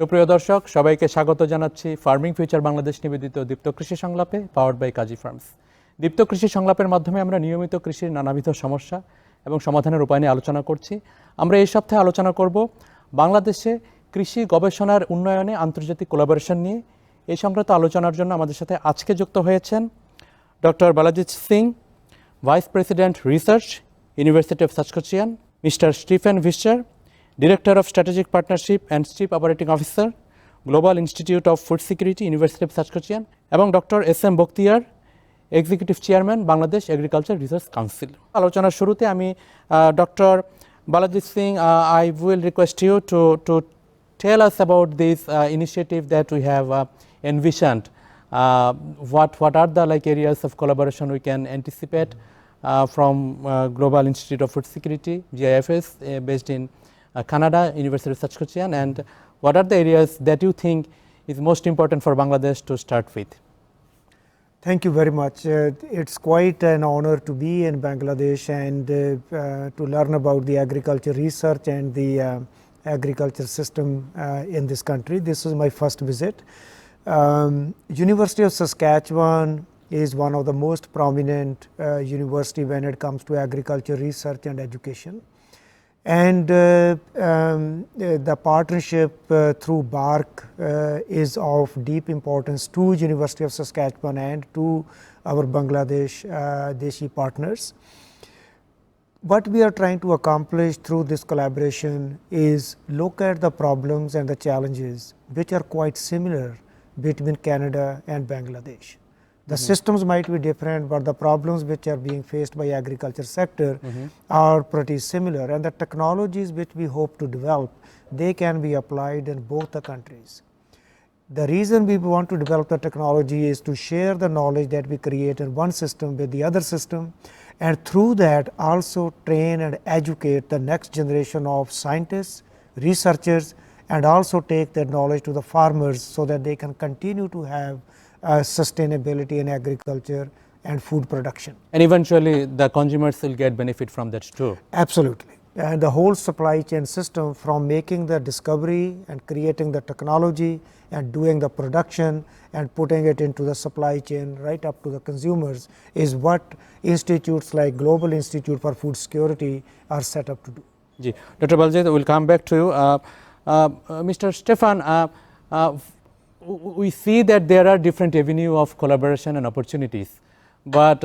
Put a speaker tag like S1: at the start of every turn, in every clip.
S1: সুপ্রিয় দর্শক, সবাইকে স্বাগত জানাচ্ছি ফার্মিং ফিউচার বাংলাদেশ নিবেদিত দীপ্ত কৃষি সংলাপে, পাওয়ার্ড বাই কাজী ফার্মস। দীপ্ত কৃষি সংলাপের মাধ্যমে আমরা নিয়মিত কৃষির নানাবিধ সমস্যা এবং সমাধানের উপায় নিয়ে আলোচনা করছি। আমরা এই সপ্তাহে আলোচনা করব বাংলাদেশে কৃষি গবেষণার উন্নয়নে আন্তর্জাতিক কোলাবোরেশন নিয়ে। এই সংক্রান্ত আলোচনার জন্য আমাদের সাথে আজকে যুক্ত হয়েছেন doctor Baljit Singh, vice president research, university of Saskatchewan, mister Stephen Vister, Director of Strategic Partnership and Chief Operating Officer, Global Institute of Food Security, University of Saskatchewan, এবং doctor S M. Bakhtiar, executive chairman, Bangladesh agriculture research council. আলোচনার শুরুতে আমি doctor Baljit Singh, I will request you to tell us about this initiative that we have envisioned. What are the areas of collaboration we can anticipate from Global Institute of Food Security, GIFS, based in Canada, University of Saskatchewan, and what are the areas that you think is most important for Bangladesh to start with?
S2: Thank you very much. It's quite an honor to be in Bangladesh and to learn about the agriculture research and the agriculture system in this country. This is my first visit. University of Saskatchewan is one of the most prominent university when it comes to agriculture research and education. And the partnership through BARC is of deep importance to University of Saskatchewan and to our Bangladesh Deshi partners. What we are trying to accomplish through this collaboration is look at the problems and the challenges which are quite similar between Canada and Bangladesh. The systems might be different, but the problems which are being faced by agriculture sector are pretty similar, and the technologies which we hope to develop, they can be applied in both the countries. The reason we want to develop the technology is to share the knowledge that we create in one system with the other system, and through that also train and educate the next generation of scientists, researchers, and also take that knowledge to the farmers so that they can continue to have sustainability in agriculture and food production.
S1: And eventually the consumers will get benefit from that too.
S2: Absolutely. And the whole supply chain system, from making the discovery and creating the technology and doing the production and putting it into the supply chain right up to the consumers, is what institutes like Global Institute for Food Security are set up to do.
S1: Dr. Baljit, we'll come back to you. Mr. Stefan, we see that there are different avenues of collaboration and opportunities, but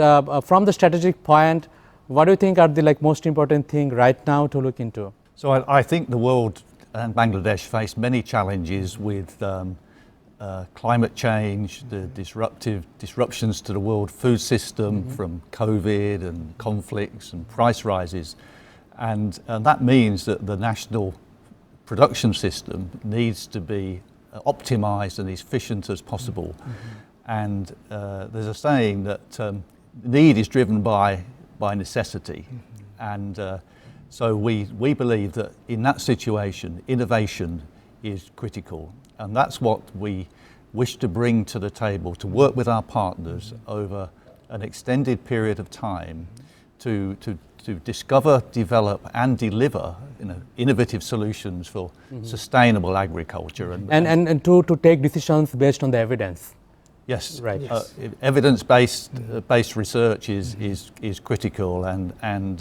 S1: from the strategic point, what do you think are the most important thing right now to look into?
S3: So I think the world and Bangladesh face many challenges with climate change, the disruptions to the world food system from COVID and conflicts and price rises, and that means that the national production system needs to be optimized and as efficient as possible. And there's a saying that need is driven by necessity. And so we believe that in that situation, innovation is critical. And that's what we wish to bring to the table, to work with our partners over an extended period of time to discover, develop and deliver innovative solutions for sustainable agriculture
S1: and to take decisions based on the evidence.
S3: Yes,
S1: right.
S3: Evidence-based research is critical, and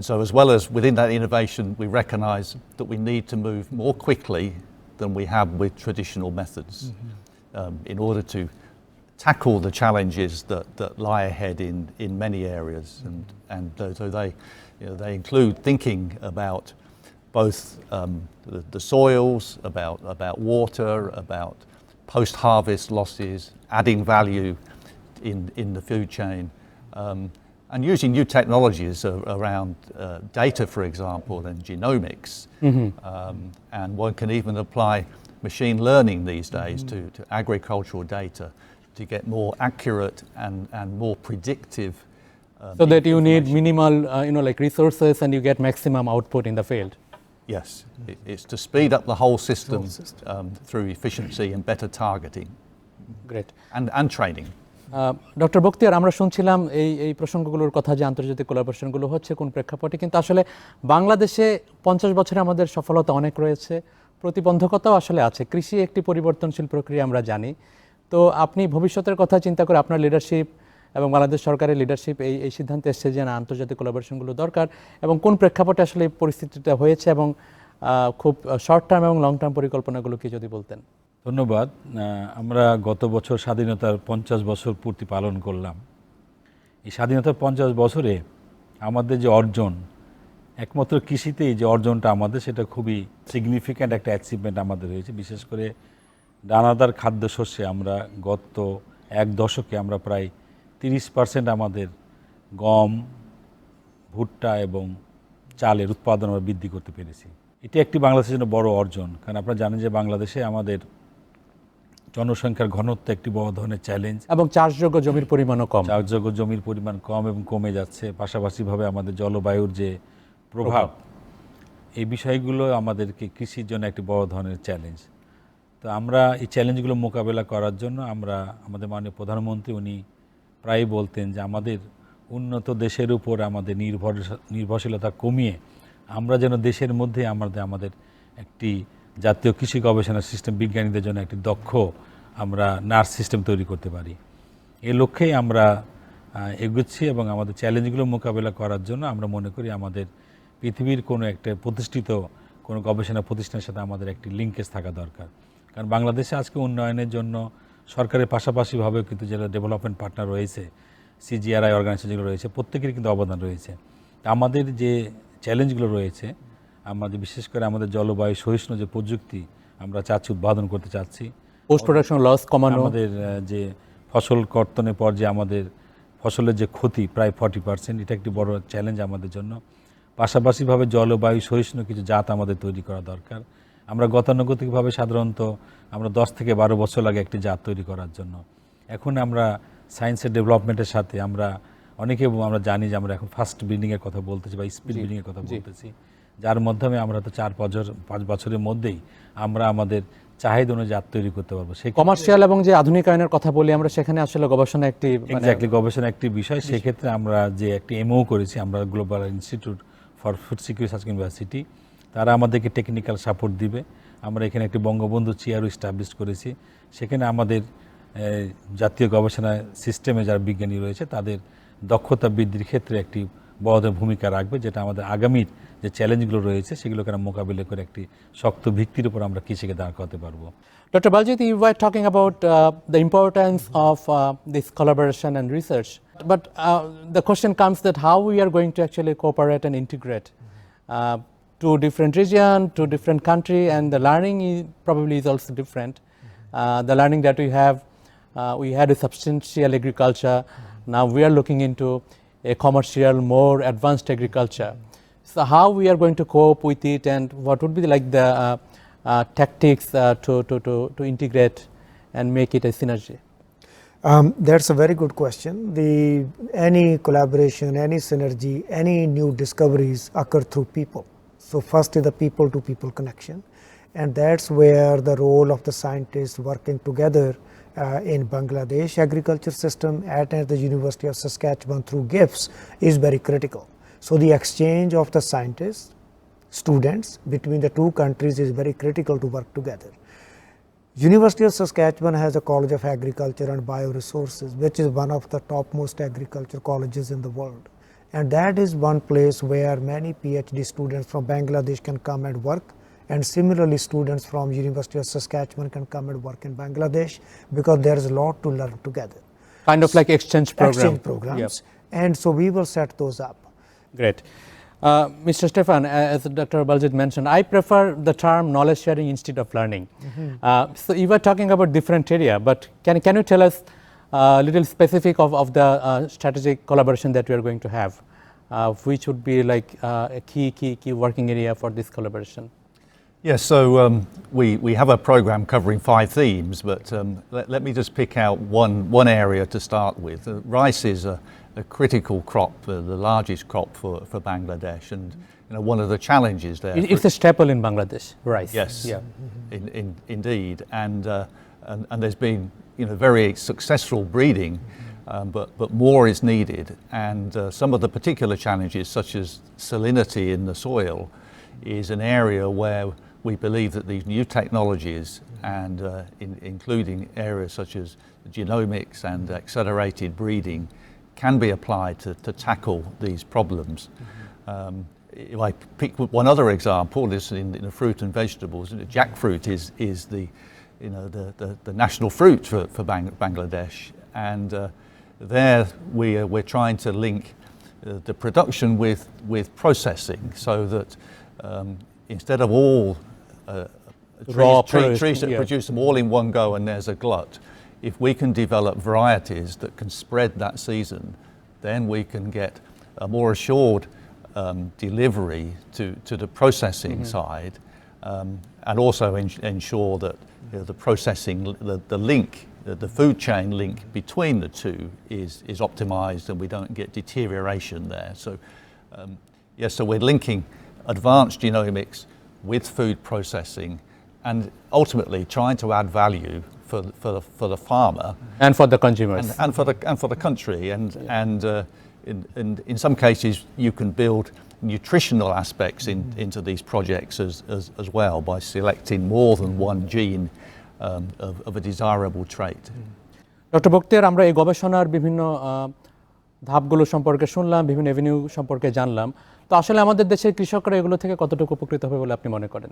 S3: so as well as within that innovation, we recognise that we need to move more quickly than we have with traditional methods in order to tackle the challenges that lie ahead in many areas, and so they include thinking about both the soils, about water, about post-harvest losses, adding value in the food chain, and using new technologies around data, for example, and genomics, and one can even apply machine learning these days to agricultural data to get more accurate and more predictive.
S1: So that you need minimal, resources, and you get maximum output in the field.
S3: Yes, it's to speed up the whole system through efficiency and better targeting.
S1: Great.
S3: And training.
S1: Doctor Bakhtiar, আমরা শুনছিলাম এই প্রসঙ্গগুলোর কথা যে আন্তর্জাতিক কোলাবোরেশনগুলো হচ্ছে কোন প্রেক্ষাপটে, কিন্তু আসলে বাংলাদেশে 50 বছরে আমাদের সফলতা অনেক রয়েছে। প্রতিবন্ধকতাও আসলে আছে। কৃষি একটি পরিবর্তনশীল প্রক্রিয়া আমরা জানি। তো আপনি ভবিষ্যতের কথা চিন্তা করে আপনার লিডারশিপ এবং বাংলাদেশ সরকারের লিডারশিপ এই সিদ্ধান্তে এসছে যে না, আন্তর্জাতিক কোলাবোরেশনগুলো দরকার, এবং কোন প্রেক্ষাপটে আসলে এই পরিস্থিতিটা হয়েছে এবং খুব শর্ট টার্ম এবং লং টার্ম পরিকল্পনাগুলো কি যদি বলতেন।
S4: ধন্যবাদ। আমরা গত বছর স্বাধীনতার 50 বছর পূর্তি পালন করলাম। এই স্বাধীনতার 50 বছরে আমাদের যে অর্জন, একমাত্র কৃষিতেই যে অর্জনটা আমাদের, সেটা খুবই সিগনিফিক্যান্ট একটা অ্যাচিভমেন্ট আমাদের হয়েছে। বিশেষ করে দানাদার খাদ্যশস্যে আমরা গত এক দশকে আমরা প্রায় 30% আমাদের গম, ভুট্টা এবং চালের উৎপাদন আমরা বৃদ্ধি করতে পেরেছি। এটি একটি বাংলাদেশের জন্য বড় অর্জন, কারণ আপনারা জানেন যে বাংলাদেশে আমাদের জনসংখ্যার ঘনত্ব একটি বড় ধরনের চ্যালেঞ্জ,
S1: এবং চাষযোগ্য জমির পরিমাণও কম।
S4: চাষযোগ্য জমির পরিমাণ কম এবং কমে যাচ্ছে। পাশাপাশিভাবে আমাদের জলবায়ুর যে প্রভাব, এই বিষয়গুলো আমাদেরকে কৃষির জন্য একটি বড় ধরনের চ্যালেঞ্জ। তো আমরা এই চ্যালেঞ্জগুলো মোকাবেলা করার জন্য আমাদের মাননীয় প্রধানমন্ত্রী উনি প্রায়ই বলতেন যে আমাদের উন্নত দেশের উপর আমাদের নির্ভরশীলতা কমিয়ে আমরা যেন দেশের মধ্যে আমাদের একটি জাতীয় কৃষি গবেষণা সিস্টেম, বিজ্ঞানীদের জন্য একটি দক্ষ আমরা নার্স সিস্টেম তৈরি করতে পারি। এই লক্ষ্যেই আমরা এগোচ্ছি এবং আমাদের চ্যালেঞ্জগুলো মোকাবেলা করার জন্য আমরা মনে করি আমাদের পৃথিবীর কোনো একটা প্রতিষ্ঠিত কোনো গবেষণা প্রতিষ্ঠানের সাথে আমাদের একটি লিঙ্কেজ থাকা দরকার। কারণ বাংলাদেশে আজকে উন্নয়নের জন্য সরকারের পাশাপাশিভাবেও কিন্তু যারা ডেভেলপমেন্ট পার্টনার রয়েছে, CGRI অর্গানাইজেশন যেগুলো রয়েছে, প্রত্যেকেরই কিন্তু অবদান রয়েছে। আমাদের যে চ্যালেঞ্জগুলো রয়েছে, আমাদের বিশেষ করে আমাদের জলবায়ু সহিষ্ণু যে প্রযুক্তি আমরা চাচ্ছি, উদ্ভাবন করতে চাচ্ছি,
S1: পোস্ট প্রোডাকশন লস কমানো,
S4: আমাদের যে ফসল কর্তনের পর যে আমাদের ফসলের যে ক্ষতি প্রায় 40%, এটা একটি বড় চ্যালেঞ্জ আমাদের জন্য। পাশাপাশিভাবে জলবায়ু সহিষ্ণু কিছু জাত আমাদের তৈরি করা দরকার। আমরা গতানুগতিকভাবে সাধারণত আমরা 10 থেকে 12 বছর লাগে একটি জাত তৈরি করার জন্য। এখন আমরা সায়েন্সের ডেভেলপমেন্টের সাথে আমরা আমরা জানি যে আমরা এখন ফাস্ট ব্রিডিংয়ের কথা বলতেছি বা স্পিড ব্রিডিংয়ের কথা বলতেছি, যার মাধ্যমে আমরা তো 4-5 বছরের মধ্যেই আমরা আমাদের চাহিদা অনুযায়ী জাত তৈরি করতে পারবো। সেই
S1: কমার্শিয়াল এবং যে আধুনিকায়নের কথা বলি আমরা, সেখানে আসলে গবেষণা একটি
S4: গবেষণা একটি বিষয়। সেক্ষেত্রে আমরা যে একটি MOU করেছি, আমরা global institute for food security research university, তারা আমাদেরকে টেকনিক্যাল সাপোর্ট দিবে। আমরা এখানে একটি বঙ্গবন্ধু চেয়ারও এস্টাবলিশ করেছি। সেখানে আমাদের জাতীয় গবেষণা সিস্টেমে যারা বিজ্ঞানী রয়েছে তাদের দক্ষতা বৃদ্ধির ক্ষেত্রে একটি বড় ভূমিকা রাখবে, যেটা আমাদের আগামীর যে চ্যালেঞ্জগুলো রয়েছে সেগুলোকে মোকাবিলা করে একটি শক্ত ভিত্তির উপর আমরা কৃষিকে দাঁড় করাতে পারবো।
S1: Dr. Baljit, you were talking about the importance of this collaboration and research, but the question comes that how we are going to actually cooperate and integrate to different region, to different country, and the learning probably is also different. The learning that we had a substantial agriculture. Now we are looking into a commercial, more advanced agriculture. So how we are going to cope with it, and what would be like the tactics to integrate and make it a synergy?
S2: That's a very good question. Any collaboration, any synergy, any new discoveries occur through people. So first is the people-to-people connection, and that's where the role of the scientists working together in Bangladesh agriculture system at the University of Saskatchewan through GIFs is very critical. So the exchange of the scientists, students between the two countries is very critical to work together. University of Saskatchewan has a College of Agriculture and Bioresources, which is one of the topmost agriculture colleges in the world. And that is one place where many PhD students from Bangladesh can come and work, and similarly students from University of Saskatchewan can come and work in Bangladesh, because there is a lot to learn together.
S1: Kind of like exchange
S2: programs.
S1: Yep.
S2: And so we will set those up.
S1: Great. Mr. Stefan, as Dr. Baljit mentioned, I prefer the term knowledge sharing instead of learning. So you were talking about different area, but can you tell us a little specific of the strategic collaboration that we are going to have, which would be like a key working area for this collaboration?
S3: Yes, so we have a program covering 5 themes, but let me just pick out one area to start with. Rice is a critical crop, the largest crop for Bangladesh, and one of the challenges there.
S1: It's a staple in Bangladesh, rice.
S3: Yes,
S1: yeah.
S3: Indeed, and there's been very successful breeding, but more is needed, and some of the particular challenges, such as salinity in the soil, is an area where we believe that these new technologies and including areas such as genomics and accelerated breeding can be applied to tackle these problems. If I pick one other example, this in the fruit and vegetables, jackfruit is the national fruit for Bangladesh, and there we're trying to link the production with processing, so that instead of all trees that produce them all in one go and there's a glut, if we can develop varieties that can spread that season, then we can get a more assured delivery to the processing side, and also ensure that the processing, the link, the food chain link between the two is optimized and we don't get deterioration there. So so we're linking advanced genomics with food processing and ultimately trying to add value for the farmer
S1: and for the consumers
S3: and for the country, and in some cases you can build nutritional aspects into these projects as well by selecting more than one gene of a desirable trait.
S1: Doctor Bakhtiar, আমরা এই গবেষণার বিভিন্ন ধাপগুলো সম্পর্কে শুনলাম, বিভিন্ন Avenue সম্পর্কে জানলাম, তো আসলে আমাদের দেশের কৃষকরা এগুলো থেকে কতটুকু উপকৃত হবে বলে আপনি মনে করেন?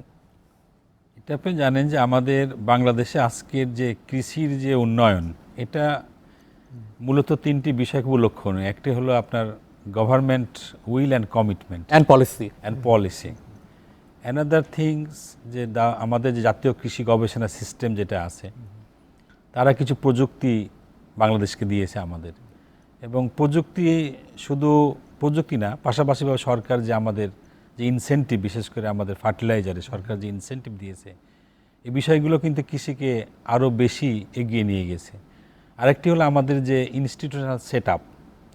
S4: এটা আপনি জানেন যে আমাদের বাংলাদেশে আজকের যে কৃষির যে উন্নয়ন, এটা মূলত তিনটি বিষয় খুব লক্ষণীয়। একটি হলো আপনার government will and commitment and policy. Another things যে আমাদের যে জাতীয় কৃষি গবেষণা সিস্টেম যেটা আছে, তারা কিছু প্রযুক্তি বাংলাদেশকে দিয়েছে আমাদের, এবং প্রযুক্তি শুধু প্রযুক্তি না, পাশাপাশিভাবে সরকার যে আমাদের যে ইনসেন্টিভ, বিশেষ করে আমাদের ফার্টিলাইজারে সরকার যে ইনসেন্টিভ দিয়েছে, এই বিষয়গুলো কিন্তু কৃষিকে আরও বেশি এগিয়ে নিয়ে গেছে। আরেকটি হলো আমাদের যে ইনস্টিটিউশনাল সেট আপ,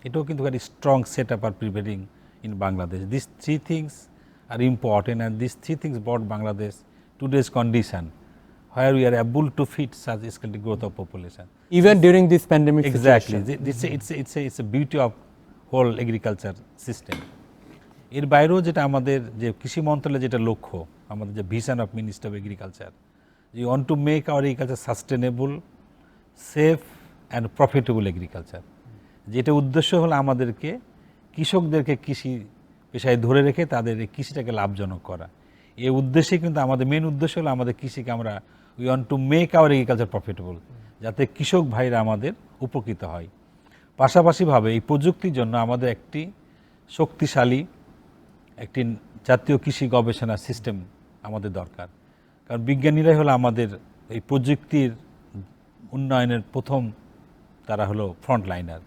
S4: এটাও কিন্তু ভেরি স্ট্রং সেট আপ আর prevailing in Bangladesh. This three things are important, and this three things brought Bangladesh today's condition where we are able to fit such escalating growth of population.
S1: Even during this pandemic
S4: Exactly.
S1: situation.
S4: It's a beauty of whole agriculture system. এর বাইরেও যেটা আমাদের যে কৃষি মন্ত্রণালয়ের যেটা লক্ষ্য, আমাদের যে vision of minister of agriculture, we want to make our agriculture sustainable, safe and profitable agriculture. যেটা উদ্দেশ্য হলো আমাদেরকে কৃষকদেরকে কৃষি পেশায় ধরে রেখে তাদের এই কৃষিটাকে লাভজনক করা। এই উদ্দেশ্যে কিন্তু আমাদের মেন উদ্দেশ্য হলো আমাদের কৃষিকে আমরা we want to make our agriculture profitable, যাতে কৃষক ভাইরা আমাদের উপকৃত হয়। পাশাপাশিভাবে এই প্রযুক্তির জন্য আমাদের একটি শক্তিশালী একটি জাতীয় কৃষি গবেষণা সিস্টেম আমাদের দরকার, কারণ বিজ্ঞানীরাই হলো আমাদের এই প্রযুক্তির উন্নয়নের প্রথম, তারা হলো ফ্রন্ট লাইনার।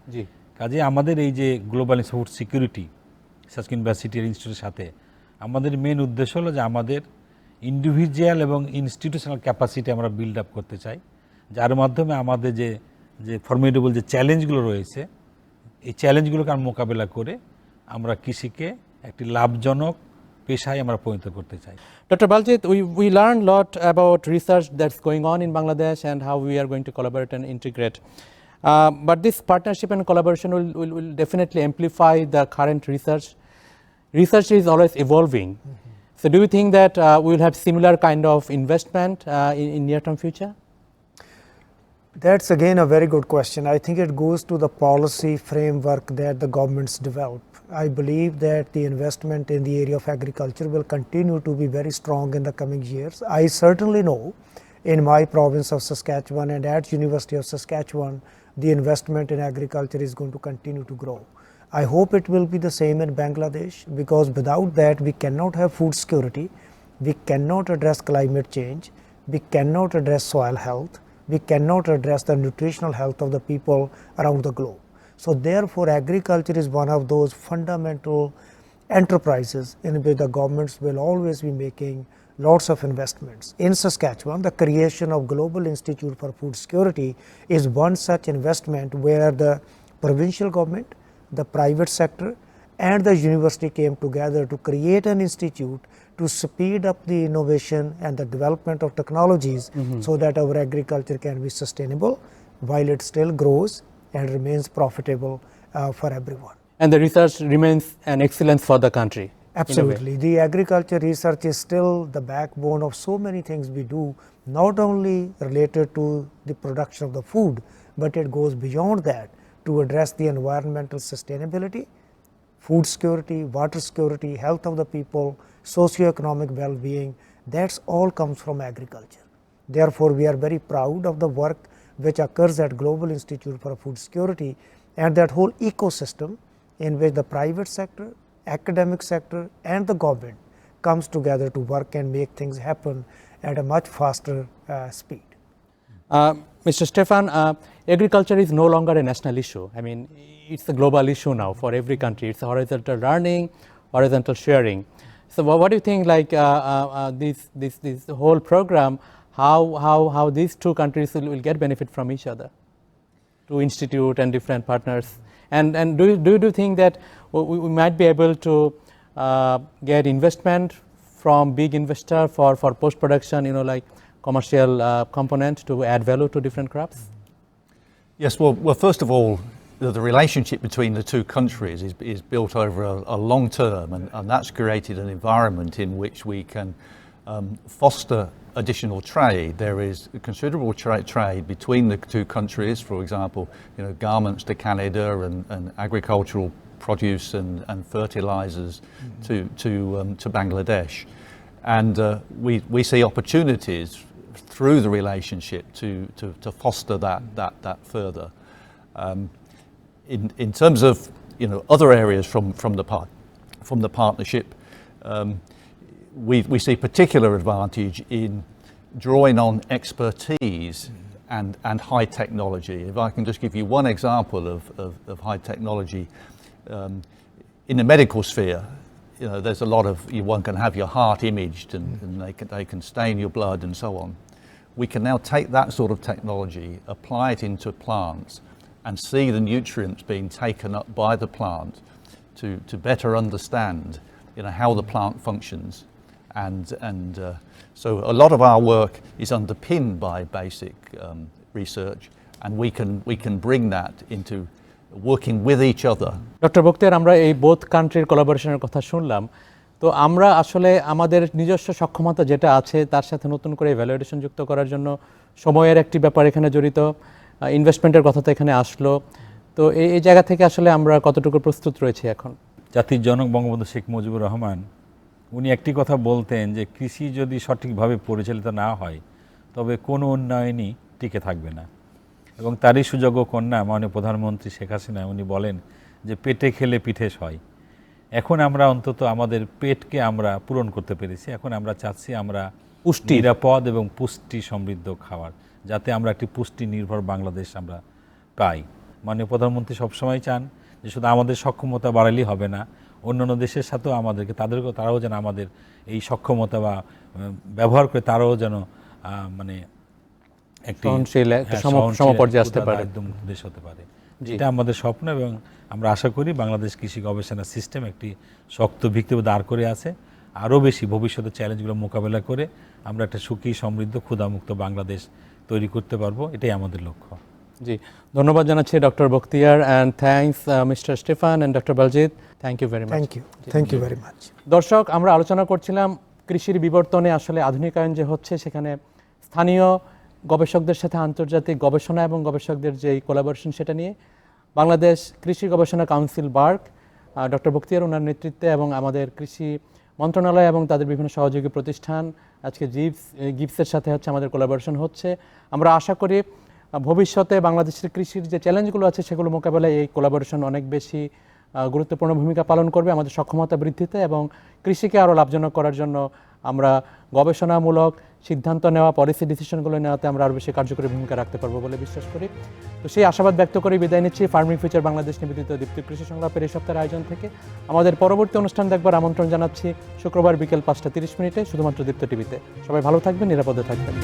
S4: কাজে আমাদের এই যে global food security research university ইনস্টিটিউটের সাথে আমাদের মেন উদ্দেশ্য হলো যে আমাদের ইন্ডিভিজুয়াল এবং ইনস্টিটিউশনাল ক্যাপাসিটি আমরা বিল্ড আপ করতে চাই, যার মাধ্যমে আমাদের যে ফর্মিডেবল যে চ্যালেঞ্জগুলো রয়েছে, এই চ্যালেঞ্জগুলোকে আমরা মোকাবেলা করে আমরা কৃষিকে একটি লাভজনক পেশায় আমরা পরিণত করতে চাই।
S1: Dr. Baljit, we learned a lot about research that's going on in Bangladesh and how we are going to collaborate and integrate. But this partnership and collaboration will definitely amplify the current research. Research is always evolving. So do you think that we will have similar kind of investment in near-term future?
S2: That's again a very good question. I think it goes to the policy framework that the governments develop. I believe that the investment in the area of agriculture will continue to be very strong in the coming years. I certainly know in my province of Saskatchewan and at University of Saskatchewan, the investment in agriculture is going to continue to grow. I hope it will be the same in Bangladesh, because without that we cannot have food security, we cannot address climate change, we cannot address soil health, we cannot address the nutritional health of the people around the globe. So therefore agriculture is one of those fundamental enterprises in which the governments will always be making lots of investments. In Saskatchewan, the creation of Global Institute for Food Security is one such investment where the provincial government, the private sector and the university came together to create an institute to speed up the innovation and the development of technologies so that our agriculture can be sustainable while it still grows and remains profitable for everyone.
S1: And the research remains an excellence for the country.
S2: Absolutely. The agriculture research is still the backbone of so many things we do, not only related to the production of the food, but it goes beyond that to address the environmental sustainability, food security, water security, health of the people, socio-economic well-being. That's all comes from agriculture. Therefore, we are very proud of the work which occurs at Global Institute for Food Security and that whole ecosystem in which the private sector, academic sector and the government comes together to work and make things happen at a much faster speed.
S1: Mr. Stefan, agriculture is no longer a national issue. I mean, it's a global issue now for every country. It's a horizontal learning, horizontal sharing. So what do you think, like this whole program, how these two countries will get benefit from each other, two institute and different partners? And do you think that we might be able to get investment from big investor for post-production, like commercial component to add value to different crops?
S3: Yes, well, first of all, the relationship between the two countries is built over a long term, and that's created an environment in which we can foster additional trade. There is considerable trade between the two countries, for example, garments to Canada and agricultural produce and fertilizers to Bangladesh. And we see opportunities through the relationship to foster that further. In terms of other areas from the partnership, we see particular advantage in drawing on expertise and high technology. If I can just give you one example of high technology, in the medical sphere, there's a lot of, one can have your heart imaged and they can stain your blood and so on. We can now take that sort of technology, apply it into plants and see the nutrients being taken up by the plant to better understand how the plant functions. And so a lot of our work is underpinned by basic research, and we can bring that into working with each other.
S1: Doctor Bakhtiar, আমরা এই both কান্ট্রির কোলাবোরেশনের কথা শুনলাম, তো আমরা আসলে আমাদের নিজস্ব সক্ষমতা যেটা আছে তার সাথে নতুন করে ভ্যালিডেশন যুক্ত করার জন্য সময়ের একটি ব্যাপার এখানে জড়িত, ইনভেস্টমেন্টের কথা তো এখানে আসলো, তো এই জায়গা থেকে আসলে আমরা কতটুকু প্রস্তুত রয়েছে এখন?
S4: জাতির জনক বঙ্গবন্ধু শেখ মুজিবুর রহমান উনি একটি কথা বলতেন যে কৃষি যদি সঠিকভাবে পরিচালিত না হয় তবে কোনো উন্নয়নই টিকে থাকবে না। এবং তারই সুযোগ্য কন্যা মাননীয় প্রধানমন্ত্রী শেখ হাসিনা উনি বলেন যে পেটে খেলে পিঠে সয়। এখন আমরা অন্তত আমাদের পেটকে আমরা পূরণ করতে পেরেছি, এখন আমরা চাচ্ছি আমরা পুষ্টি নিরাপদ এবং পুষ্টি সমৃদ্ধ খাবার, যাতে আমরা একটি পুষ্টি নির্ভর বাংলাদেশ আমরা পাই। মাননীয় প্রধানমন্ত্রী সবসময় চান যে শুধু আমাদের সক্ষমতা বাড়ালেই হবে না, অন্যান্য দেশের সাথেও আমাদেরকে তারাও যেন আমাদের এই সক্ষমতা বা ব্যবহার করে তারাও যেন মানে একটি সমপর্যায়ে আসতে পারে, একদম দেশ হতে পারে। এটা আমাদের স্বপ্ন এবং আমরা আশা করি বাংলাদেশ কৃষি গবেষণা সিস্টেম একটি শক্ত ভিত্তি দাঁড় করে আছে। আরও বেশি ভবিষ্যতের চ্যালেঞ্জগুলো মোকাবেলা করে আমরা একটা সুখী সমৃদ্ধ ক্ষুধামুক্ত বাংলাদেশ তৈরি করতে পারবো, এটাই আমাদের লক্ষ্য।
S1: জি, ধন্যবাদ জানাচ্ছি doctor Bakhtiar, and thanks mister Stefan and doctor Baljit. Thank you very much.
S2: Thank you very much.
S1: দর্শক, আমরা আলোচনা করছিলাম কৃষির বিবর্তনে আসলে আধুনিকায়ন যে হচ্ছে, সেখানে স্থানীয় গবেষকদের সাথে আন্তর্জাতিক গবেষণা এবং গবেষকদের যে কোলাবোরেশন সেটা নিয়ে বাংলাদেশ কৃষি গবেষণা কাউন্সিল বার্ক, ডক্টর বখতিয়ার ওনার নেতৃত্বে এবং আমাদের কৃষি মন্ত্রণালয় এবং তাদের বিভিন্ন সহযোগী প্রতিষ্ঠান, আজকে গিপসের সাথে হচ্ছে আমাদের কোলাবোরেশন হচ্ছে। আমরা আশা করি ভবিষ্যতে বাংলাদেশের কৃষির যে চ্যালেঞ্জগুলো আছে সেগুলো মোকাবেলায় এই কোলাবোরেশন অনেক বেশি গুরুত্বপূর্ণ ভূমিকা পালন করবে আমাদের সক্ষমতা বৃদ্ধিতে, এবং কৃষিকে আরও লাভজনক করার জন্য আমরা গবেষণামূলক সিদ্ধান্ত নেওয়া, পলিসি ডিসিশনগুলো নেওয়াতে আমরা আরও বেশি কার্যকরী ভূমিকা রাখতে পারবো বলে বিশ্বাস করি। তো সেই আশাবাদ ব্যক্ত করে বিদায় নিচ্ছি ফার্মিং ফিউচার বাংলাদেশ নিবেদিত দীপ্ত কৃষি সংলাপের এই সপ্তাহের আয়োজন থেকে। আমাদের পরবর্তী অনুষ্ঠান দেখবার আমন্ত্রণ জানাচ্ছি শুক্রবার বিকেল 5টা 30 মিনিটে শুধুমাত্র দীপ্ত টিভিতে। সবাই ভালো থাকবেন, নিরাপদে থাকবেন।